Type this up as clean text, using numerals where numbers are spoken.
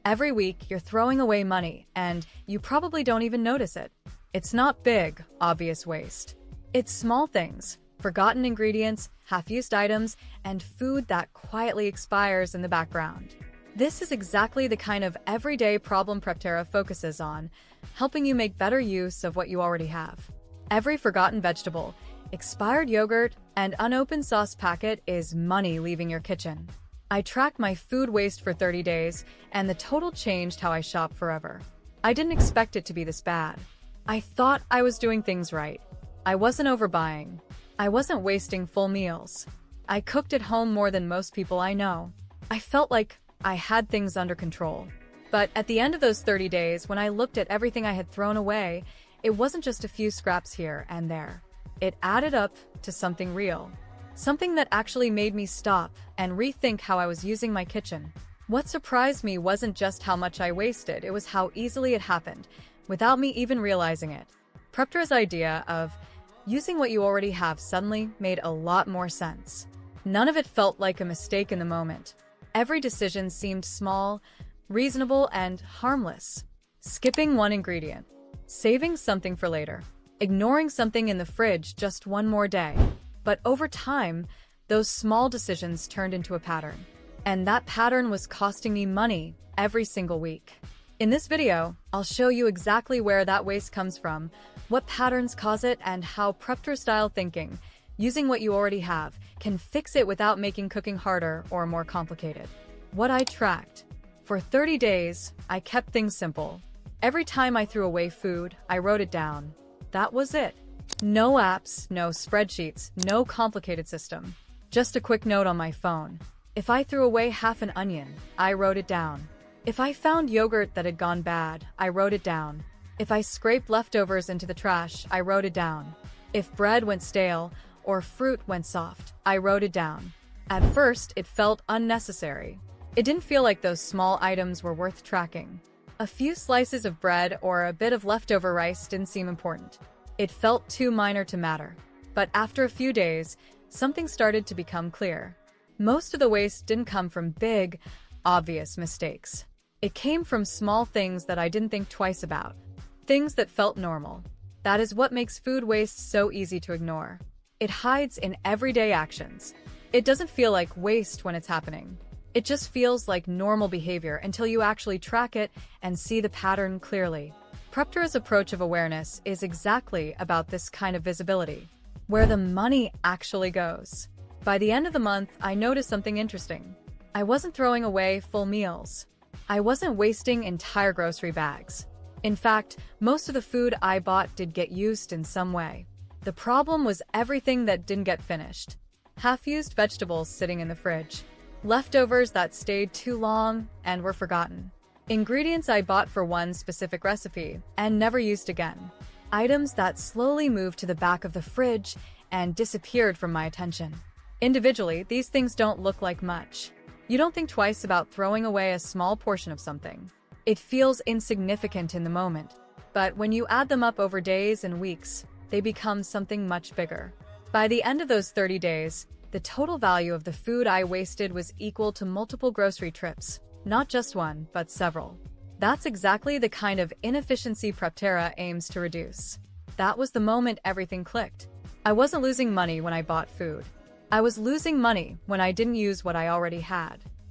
Every week, you're throwing away money, and you probably don't even notice it. It's not big, obvious waste. It's small things, forgotten ingredients, half-used items, and food that quietly expires in the background. This is exactly the kind of everyday problem Preptera focuses on, helping you make better use of what you already have. Every forgotten vegetable, expired yogurt, and unopened sauce packet is money leaving your kitchen. I tracked my food waste for 30 days, and the total changed how I shop forever. I didn't expect it to be this bad. I thought I was doing things right. I wasn't overbuying. I wasn't wasting full meals. I cooked at home more than most people I know. I felt like I had things under control. But at the end of those 30 days, when I looked at everything I had thrown away, it wasn't just a few scraps here and there. It added up to something real. Something that actually made me stop and rethink how I was using my kitchen. What surprised me wasn't just how much I wasted, it was how easily it happened, without me even realizing it. Preptera's idea of using what you already have suddenly made a lot more sense. None of it felt like a mistake in the moment. Every decision seemed small, reasonable, and harmless. Skipping one ingredient, saving something for later, ignoring something in the fridge just one more day. But over time, those small decisions turned into a pattern. And that pattern was costing me money every single week. In this video, I'll show you exactly where that waste comes from, what patterns cause it, and how Preptera-style thinking, using what you already have, can fix it without making cooking harder or more complicated. What I tracked. For 30 days, I kept things simple. Every time I threw away food, I wrote it down. That was it. No apps, no spreadsheets, no complicated system. Just a quick note on my phone. If I threw away half an onion, I wrote it down. If I found yogurt that had gone bad, I wrote it down. If I scraped leftovers into the trash, I wrote it down. If bread went stale or fruit went soft, I wrote it down. At first, it felt unnecessary. It didn't feel like those small items were worth tracking. A few slices of bread or a bit of leftover rice didn't seem important. It felt too minor to matter. But after a few days, something started to become clear. Most of the waste didn't come from big, obvious mistakes. It came from small things that I didn't think twice about. Things that felt normal. That is what makes food waste so easy to ignore. It hides in everyday actions. It doesn't feel like waste when it's happening. It just feels like normal behavior until you actually track it and see the pattern clearly. Preptera's approach of awareness is exactly about this kind of visibility, where the money actually goes. By the end of the month, I noticed something interesting. I wasn't throwing away full meals. I wasn't wasting entire grocery bags. In fact, most of the food I bought did get used in some way. The problem was everything that didn't get finished. Half-used vegetables sitting in the fridge. Leftovers that stayed too long and were forgotten. Ingredients I bought for one specific recipe and never used again. Items that slowly moved to the back of the fridge and disappeared from my attention. Individually, these things don't look like much. You don't think twice about throwing away a small portion of something. It feels insignificant in the moment. But when you add them up over days and weeks, they become something much bigger. By the end of those 30 days, the total value of the food I wasted was equal to multiple grocery trips. Not just one, but several. That's exactly the kind of inefficiency Preptera aims to reduce. That was the moment everything clicked. I wasn't losing money when I bought food. I was losing money when I didn't use what I already had.